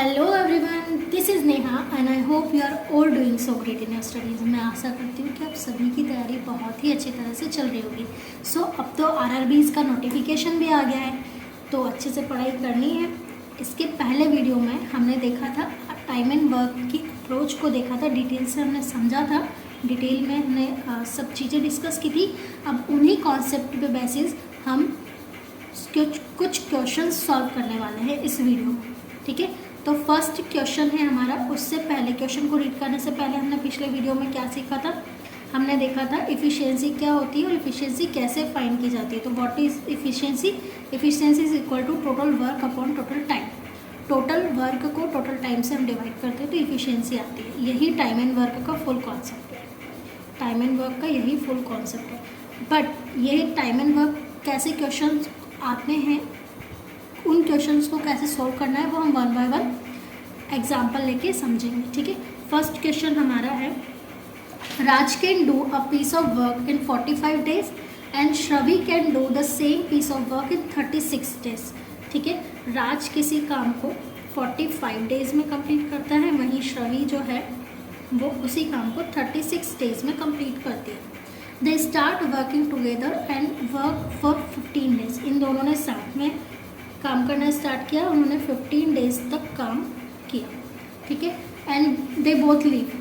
Hello everyone, this is Neha and I hope you are all doing so great in your studies. मैं आशा करती हूँ कि आप सभी की तैयारी बहुत ही अच्छी तरह से चल रही होगी। अब तो आरआरबीज़ का नोटिफिकेशन भी आ गया है, तो अच्छे से पढ़ाई करनी है। इसके पहले वीडियो में हमने देखा था टाइम एंड वर्क की अप्रोच को देखा था, डिटेल से हमने समझा था, डिटेल में हमने सब चीज़ें डिस्कस की थी। अब उन्हीं कॉन्सेप्ट पे बेसिस हम कुछ क्वेश्चन सॉल्व करने वाले हैं इस वीडियो में, ठीक है। तो फर्स्ट क्वेश्चन है हमारा। उससे पहले क्वेश्चन को रीड करने से पहले हमने पिछले वीडियो में क्या सीखा था? हमने देखा था इफ़िशियंसी क्या होती है और इफ़िशियंसी कैसे फाइंड की जाती है। तो what is efficiency? Efficiency is equal to total work upon total time. Total work को टोटल टाइम से हम डिवाइड करते हैं तो इफ़िशियंसी आती है। यही टाइम एंड वर्क का फुल कॉन्सेप्ट है। टाइम एंड वर्क का यही फुल कॉन्सेप्ट है। बट ये टाइम एंड वर्क कैसे क्वेश्चन आते हैं, उन क्वेश्चंस को कैसे सॉल्व करना है, वो हम वन बाय वन एग्जाम्पल लेके समझेंगे, ठीक है। फर्स्ट क्वेश्चन हमारा है, Raj can do a piece of work in 45 days and Shravi can do the same piece of work in 36 days, ठीक है। राज किसी काम को 45 डेज में कंप्लीट करता है, वहीं श्रवि जो है वो उसी काम को 36 डेज में कंप्लीट करती है। They start working together and work for 15 days. इन दोनों ने साथ में काम करना स्टार्ट किया, उन्होंने 15 डेज तक काम किया, ठीक है। And they both leave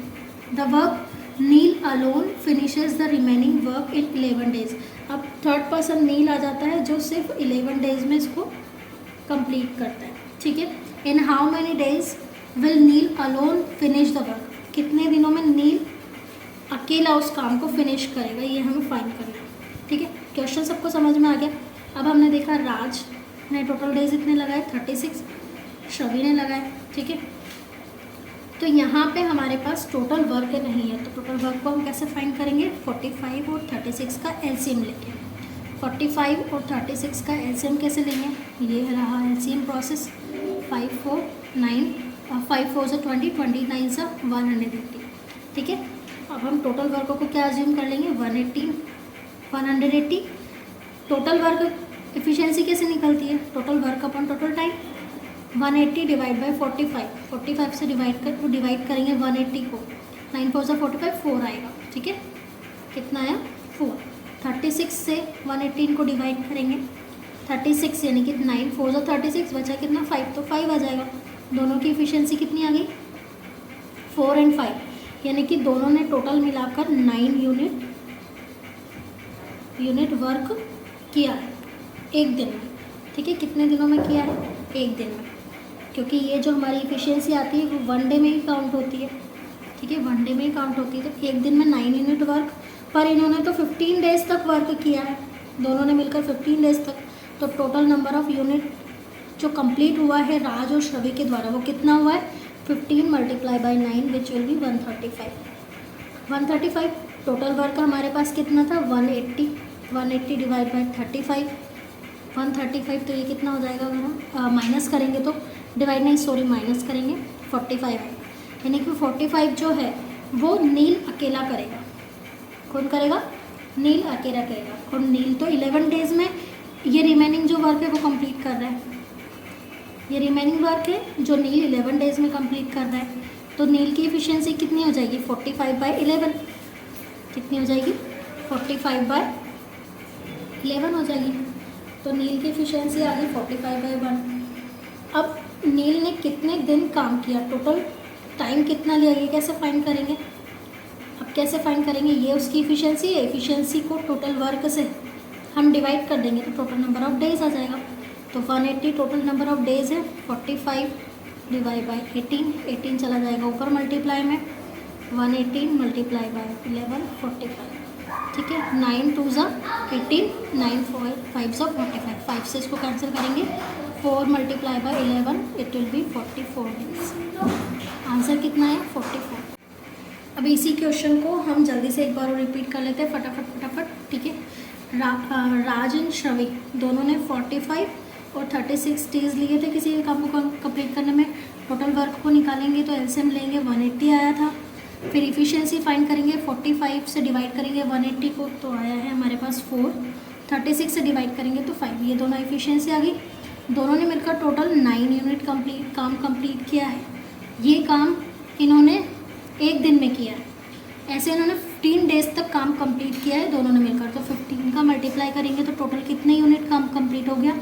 the work. Neel alone finishes the remaining work in 11 days. अब थर्ड पर्सन नील आ जाता है जो सिर्फ 11 डेज में इसको कंप्लीट करता है, ठीक है। In how many days will Neel alone finish the work? कितने दिनों में नील अकेला उस काम को फिनिश करेगा, ये हमें फाइंड करना है, ठीक है। क्वेश्चन सबको समझ में आ गया। अब हमने देखा राज ने टोटल डेज इतने लगाए 36, श्रवि ने लगाए, ठीक है। तो यहाँ पे हमारे पास टोटल वर्क नहीं है, तो टोटल वर्क को हम कैसे फाइंड करेंगे? 45 और 36 का एलसीएम लेके। 45 और 36 का एलसीएम कैसे लेंगे? ये रहा एलसीएम प्रोसेस। 5 4 9 5 4 से 20, 29 से 180, ठीक है। अब हम टोटल वर्क को क्या अज्यूम कर लेंगे? 180। टोटल वर्क एफिशिएंसी कैसे निकलती है? Total work upon total time. 180 divide by 45 से डिवाइड करेंगे 180 को। 9 4 से 45, 4 आएगा, ठीक है। कितना आया? 4। 36 से 118 को डिवाइड करेंगे, 36 यानी कि 9 4 से 36, बचा कितना? 5, तो 5 आ जाएगा। दोनों की एफिशिएंसी कितनी आ गई? 4 एंड 5, यानी कि दोनों ने टोटल मिलाकर 9 यूनिट वर्क किया है एक दिन में, ठीक है। कितने दिनों में किया है? एक दिन में, क्योंकि ये जो हमारी इफिशियंसी आती है वो वन डे में ही काउंट होती है, ठीक है। वन डे में ही काउंट होती है, तो एक दिन में 9 यूनिट वर्क। पर इन्होंने तो 15 डेज तक वर्क किया है, दोनों ने मिलकर 15 डेज तक। तो टोटल नंबर ऑफ यूनिट जो कंप्लीट हुआ है राज और श्रवि के द्वारा वो कितना हुआ है? 15 multiply by 9 which will be 135। Total work हमारे पास कितना था? 180 डिवाइड बाई 35, 135। तो ये कितना हो जाएगा? अगर हम माइनस करेंगे तो माइनस करेंगे 45 है, यानी कि 45 जो है वो नील अकेला करेगा। कौन करेगा? नील अकेला करेगा। और नील तो 11 डेज में ये रिमेनिंग जो वर्क है वो कंप्लीट कर रहा है। ये रिमेनिंग वर्क है जो नील 11 डेज में कंप्लीट कर रहा है। तो नील की एफिशिएंसी कितनी हो जाएगी? 45/11। कितनी हो जाएगी? 45/11 हो जाएगी। तो नील की एफिशिएंसी आ गई 45/1। अब नील ने कितने दिन काम किया, टोटल टाइम कितना लिया, ये कैसे फाइंड करेंगे? अब कैसे फाइंड करेंगे? ये उसकी एफिशिएंसी है, एफिशिएंसी को टोटल वर्क से हम डिवाइड कर देंगे तो टोटल नंबर ऑफ डेज आ जाएगा। तो 180 टोटल नंबर ऑफ डेज है, 45 डिवाइड बाई 18 चला जाएगा ऊपर मल्टीप्लाई में, 118 मल्टीप्लाई बाई 11 45, ठीक है। 9 2 ज़ा 18, 9 5 ज़ा 45, 5 से इसको कैंसिल करेंगे, 4 multiply by 11 it will be 44 days. Answer कितना है? 44। अब इसी क्वेश्चन को हम जल्दी से एक बार रिपीट कर लेते हैं फटाफट, ठीक है। राज एंड श्रवि दोनों ने 45 और 36 डेज लिए थे किसी काम को कंप्लीट करने में। टोटल वर्क को निकालेंगे तो एलसीएम लेंगे, 180 आया था। फिर इफ़िशियंसी फाइंड करेंगे, 45 से डिवाइड करेंगे 180 को तो आया है हमारे पास 4, 36 से डिवाइड करेंगे तो 5, ये दोनों इफ़िशियंसी आ गई। दोनों ने मिलकर टोटल 9 यूनिट काम कंप्लीट किया है। ये काम इन्होंने एक दिन में किया है, ऐसे इन्होंने 15 डेज तक काम कंप्लीट किया है दोनों ने मिलकर। तो 15 का मल्टीप्लाई करेंगे तो टोटल कितने यूनिट काम कंप्लीट हो गया,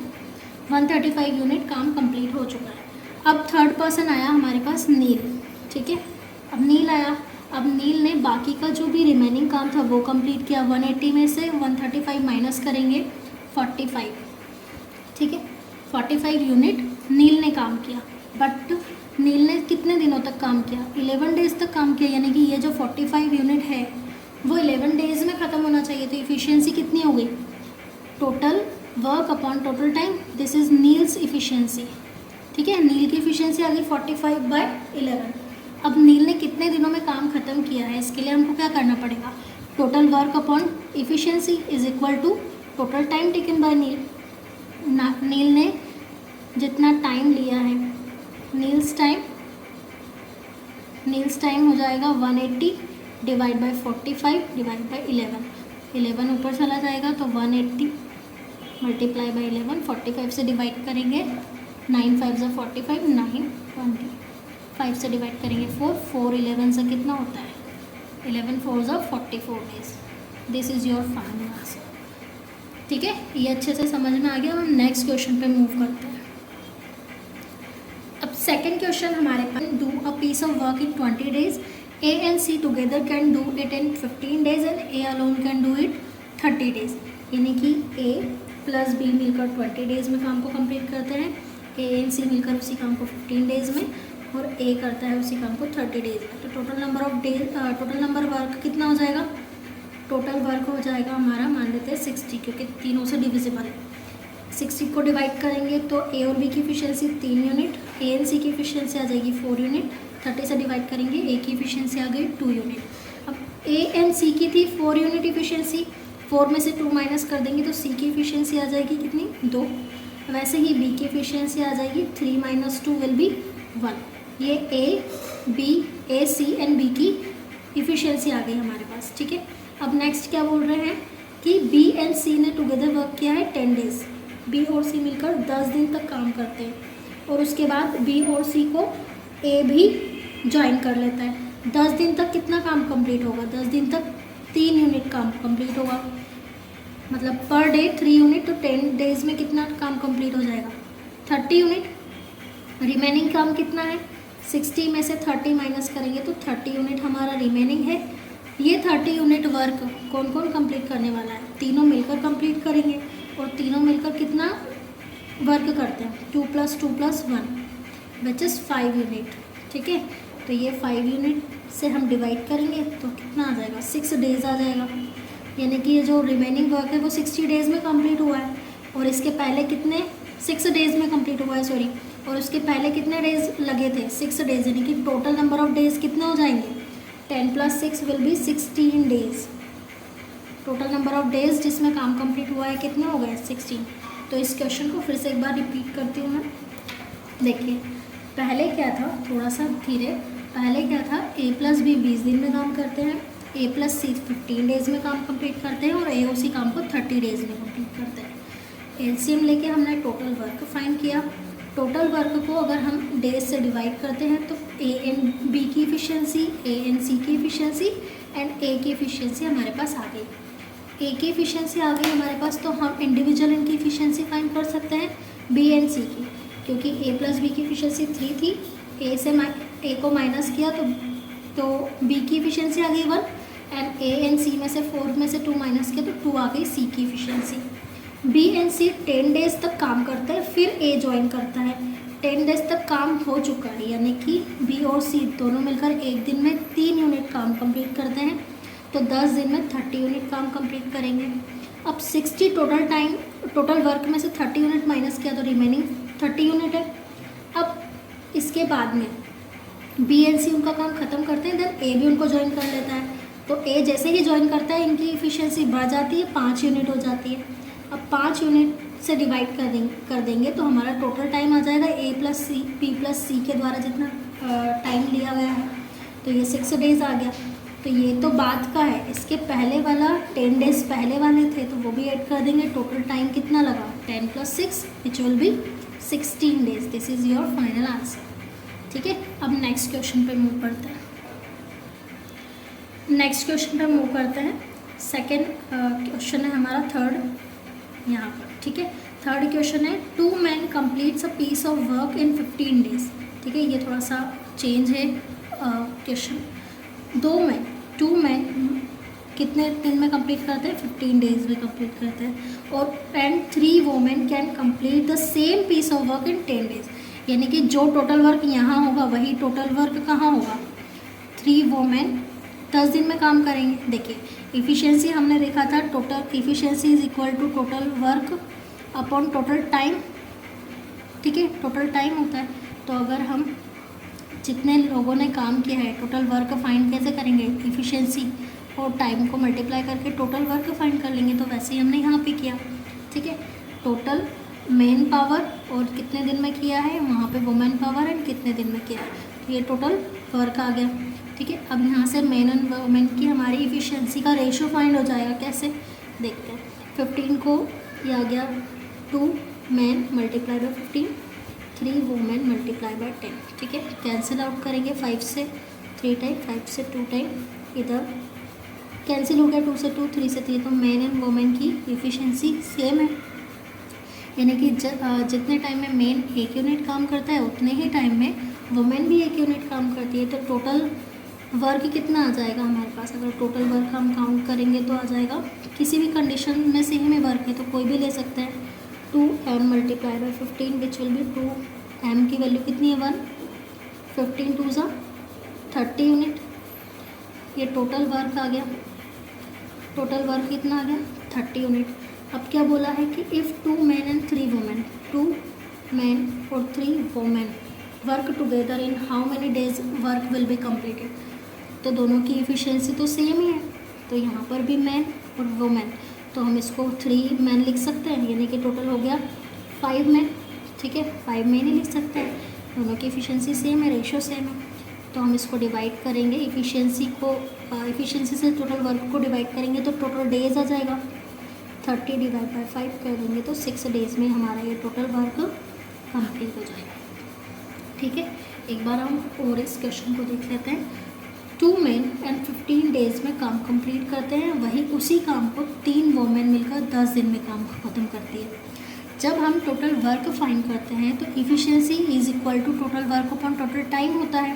135 यूनिट काम कंप्लीट हो चुका है। अब थर्ड पर्सन आया हमारे पास नील, ठीक है। अब नील आया, अब नील ने बाकी का जो भी रिमेनिंग काम था वो कंप्लीट किया। 180 में से 135 माइनस करेंगे 45, ठीक है। 45 यूनिट नील ने काम किया, बट नील ने कितने दिनों तक काम किया, 11 डेज तक काम किया, यानी कि ये जो 45 यूनिट है वो 11 डेज में ख़त्म होना चाहिए। तो इफ़िशियंसी कितनी हो गई, total work upon total time, this is Niels efficiency, ठीक है। नील की इफ़िशियंसी आ गई 45/11। अब नील ने कितने दिनों में काम ख़त्म किया है, इसके लिए हमको क्या करना पड़ेगा, total work upon efficiency is equal to total time taken by Neel. Neel ने जितना टाइम लिया है, नील्स टाइम हो जाएगा 180 डिवाइड बाय 45 डिवाइड बाय 11 ऊपर चला जाएगा तो 180 मल्टीप्लाई बाय 11, 45 से डिवाइड करेंगे 9 5 से 45, 9 20, 5 से डिवाइड करेंगे 4 11 से कितना होता है, 11 4 से 44 days. This is your final answer, ठीक है। ये अच्छे से समझ में आ गया। हम नेक्स्ट क्वेश्चन पे मूव करते हैं। अब सेकंड क्वेश्चन हमारे पास, do a piece of work in 20 days, A and C together can do it in 15 days and A alone can do it 30 days. यानी कि ए प्लस बी मिलकर 20 डेज में काम को कंप्लीट करते हैं, ए एंड सी मिलकर उसी काम को 15 डेज में, और ए करता है उसी काम को 30 डेज में। तो टोटल नंबर वर्क कितना हो जाएगा, टोटल वर्क हो जाएगा हमारा, मान लेते हैं 60, क्योंकि तीनों से डिविजिबल है। 60 को डिवाइड करेंगे तो ए और बी की इफिशियंसी 3 यूनिट, ए एंड सी की इफिशियंसी आ जाएगी 4 यूनिट। 30 से डिवाइड करेंगे, ए की इफिशियंसी आ गई 2 यूनिट। अब ए एंड सी की थी 4 यूनिट इफिशियंसी, 4 में से 2 माइनस कर देंगे तो सी की इफिशियंसी आ जाएगी कितनी, 2। वैसे ही बी की इफिशियंसी आ जाएगी 3 - 2 विल बी 1। ये ए सी एंड बी की इफिशियंसी आ गई हमारे पास, ठीक है। अब नेक्स्ट क्या बोल रहे हैं कि बी एंड सी ने टुगेदर वर्क किया है 10 डेज। बी और सी मिलकर 10 दिन तक काम करते हैं, और उसके बाद बी और सी को ए भी ज्वाइन कर लेता है। 10 दिन तक कितना काम कंप्लीट होगा, 10 दिन तक 3 यूनिट काम कंप्लीट होगा, मतलब पर डे 3 यूनिट। तो 10 डेज में कितना काम कंप्लीट हो जाएगा, 30 यूनिट। रिमेनिंग काम कितना है, 60 में से 30 माइनस करेंगे तो 30 यूनिट हमारा रिमेनिंग है। ये 30 यूनिट वर्क कौन कौन कंप्लीट करने वाला है, तीनों मिलकर कंप्लीट करेंगे, और तीनों मिलकर कितना वर्क करते हैं, 2 + 2 + 1 विच इज़ 5 यूनिट, ठीक है। तो ये 5 यूनिट से हम डिवाइड करेंगे तो कितना आ जाएगा, 6 डेज आ जाएगा। यानी कि ये जो रिमेनिंग वर्क है वो 60 डेज में कंप्लीट हुआ है, और इसके पहले कितने 6 डेज में कंप्लीट हुआ है, सॉरी, और उसके पहले कितने डेज लगे थे, 6 डेज। यानी कि टोटल नंबर ऑफ डेज कितने हो जाएंगे, 10 + 6 will be 16 days. Total number of days जिसमें काम कंप्लीट हुआ है कितने हो गए, 16। तो इस क्वेश्चन को फिर से एक बार रिपीट करती हूँ मैं। देखिए पहले क्या था, थोड़ा सा धीरे, पहले क्या था, ए + बी 20 दिन में काम करते हैं, ए + सी 15 डेज में काम कंप्लीट करते हैं, और ए उसी काम को 30 डेज में कंप्लीट करते हैं। एलसीएम लेके हमने टोटल वर्क फाइंड किया। टोटल वर्क को अगर हम डेज से डिवाइड करते हैं तो ए एंड बी की इफिशियंसी, ए एंड सी की इफिशियंसी एंड ए की इफिशियंसी हमारे पास आ गई। ए की इफिशियंसी आ गई हमारे पास, तो हम इंडिविजुअल इनकी इफिशियंसी फाइंड कर सकते हैं बी एंड सी की, क्योंकि ए + बी की इफिशियंसी 3 थी, ए को माइनस किया तो बी की इफिशियंसी आ गई 1, एंड ए एंड सी में से 4 में से 2 माइनस किया तो 2 आ गई सी की efficiency. B and C 10 days तक काम करते हैं, फिर ए ज्वाइन करता है। 10 डेज तक काम हो चुका है, यानी कि बी और सी दोनों मिलकर एक दिन में 3 यूनिट काम कंप्लीट करते हैं, तो 10 दिन में 30 यूनिट काम कंप्लीट करेंगे। अब 60 टोटल वर्क में से 30 यूनिट माइनस किया तो रिमेनिंग 30 यूनिट है। अब इसके बाद में बी एंड सी उनका काम ख़त्म करते हैं, देन ए भी उनको ज्वाइन कर लेता है। तो ए जैसे ही ज्वाइन करता है इनकी इफिशियंसी बढ़ जाती है, 5 यूनिट हो जाती है। अब 5 यूनिट से डिवाइड कर देंगे तो हमारा टोटल टाइम आ जाएगा ए + सी बी + सी के द्वारा जितना टाइम लिया गया है, तो ये 6 डेज आ गया। तो ये तो बाद का है, इसके पहले वाला 10 डेज पहले वाले थे तो वो भी ऐड कर देंगे। टोटल टाइम कितना लगा, 10 + 6 which will be 16 days. This is your final answer. ठीक है, अब नेक्स्ट क्वेश्चन पे मूव करते हैं। नेक्स्ट क्वेश्चन पे मूव करते हैं। सेकेंड क्वेश्चन है हमारा थर्ड यहाँ पर। ठीक है, थर्ड क्वेश्चन है 2 men completes a piece of work in 15 days। ठीक है, ये थोड़ा सा चेंज है क्वेश्चन। 2 men कितने दिन में कंप्लीट करते हैं? 15 डेज में कंप्लीट करते हैं। और and 3 women can complete the same piece of work in 10 days. यानी कि जो टोटल वर्क यहाँ होगा वही टोटल वर्क कहाँ होगा? 3 women 10 दिन में काम करेंगे। देखिए इफ़िशियंसी हमने देखा था, total efficiency is equal to total work upon total time. ठीक है, टोटल टाइम होता है। तो अगर हम जितने लोगों ने काम किया है टोटल वर्क फाइंड कैसे करेंगे? इफ़िशियंसी और टाइम को मल्टीप्लाई करके टोटल वर्क फाइंड कर लेंगे। तो वैसे ही हमने यहाँ पे किया। ठीक है, टोटल मेन पावर और कितने दिन में किया है, वहाँ पे वुमेन पावर एंड कितने दिन में किया है, तो ये टोटल वर्क आ गया। ठीक है, अब यहाँ से मेन एंड वुमेन की हमारी इफ़िशियंसी का रेशो फाइंड हो जाएगा। कैसे देखते हैं। 15 को ये आ गया 2 men multiply by 15, 3 women multiply by 10। ठीक है, कैंसिल आउट करेंगे 5 से 3 टाइम, 5 से 2 टाइम, इधर कैंसिल हो गया 2 से 2, 3 से 3। तो मेन एंड वुमेन की इफ़िशियंसी सेम है। यानी कि जितने टाइम में मेन 1 यूनिट काम करता है उतने ही टाइम में वुमेन भी 1 यूनिट काम करती है। तो टोटल वर्क कितना आ जाएगा हमारे पास? अगर टोटल वर्क हम काउंट करेंगे तो आ जाएगा, किसी भी कंडीशन में से ही में वर्क है तो कोई भी ले सकते हैं, 2m multiply by 15 which will be 2m की वैल्यू कितनी है 1, 15 2 ज़ा 30 यूनिट। ये टोटल वर्क आ गया। टोटल वर्क कितना आ गया? 30 यूनिट। अब क्या बोला है कि if 2 men and 3 women, 2 men और 3 women work together in how many days work will be completed. तो दोनों की इफ़िशियंसी तो सेम ही है। तो यहाँ पर भी मैन और वुमेन, तो हम इसको 3 men लिख सकते हैं, यानी कि टोटल हो गया 5 men। ठीक है, 5 men ही लिख सकते हैं, दोनों की इफ़िशियंसी सेम है, रेशो सेम है। तो हम इसको डिवाइड करेंगे, इफ़िशियंसी से टोटल वर्क को डिवाइड करेंगे तो टोटल डेज आ जाएगा। 30 डिवाइड बाई 5 कर देंगे तो 6 डेज़ में हमारा ये टोटल वर्क कंप्लीट हो जाएगा। ठीक है, एक बार हम और इस क्वेश्चन को देख लेते हैं। 2 men एंड 15 डेज़ में काम कंप्लीट करते हैं, वही उसी काम को 3 वोमेन मिलकर 10 दिन में काम ख़त्म करती है। जब हम टोटल वर्क फाइंड करते हैं तो efficiency is equal to total work upon total time होता है।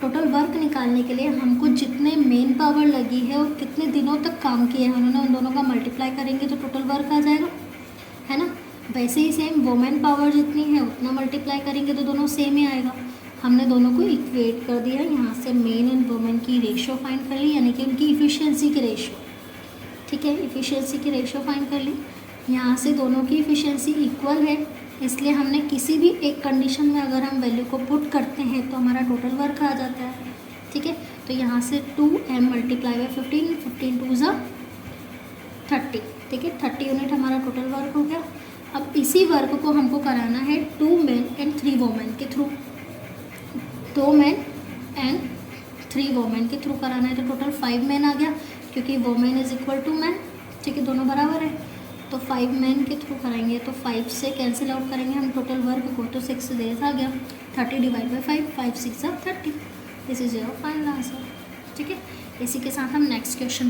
टोटल वर्क निकालने के लिए हमको जितने मेन पावर लगी है और कितने दिनों तक काम किया है उन्होंने, उन दोनों का मल्टीप्लाई करेंगे तो टोटल वर्क आ जाएगा, है ना। वैसे ही सेम वुमेन पावर जितनी है उतना मल्टीप्लाई करेंगे तो दोनों सेम ही आएगा। हमने दोनों को इक्वेट कर दिया, यहाँ से मेन एंड वुमेन की रेशो फाइंड कर ली, यानी कि उनकी इफ़िशियंसी की रेशो। ठीक है, इफ़िशियंसी की रेशो फाइंड कर ली। यहाँ से दोनों की इफ़िशियंसी इक्वल है, इसलिए हमने किसी भी एक कंडीशन में अगर हम वैल्यू को पुट करते हैं तो हमारा टोटल वर्क आ जाता है। ठीक है, तो यहाँ से 2m मल्टीप्लाई बाई 15, 15 2 ज़ा 30। ठीक है, 30 यूनिट हमारा टोटल वर्क हो गया। अब इसी वर्क को हमको कराना है 2 men एंड 3 women के थ्रू। 2 men एंड 3 women के थ्रू कराना है तो टोटल 5 men आ गया, क्योंकि women is equal to man. ठीक है, दोनों बराबर है, तो 5 men के थ्रू कराएंगे तो 5 से कैंसिल आउट करेंगे हम टोटल वर्क को, तो 6 डेज आ गया। 30 divide by 5, 5 6 30। This is your final answer. ठीक है, इसी के साथ हम नेक्स्ट क्वेश्चन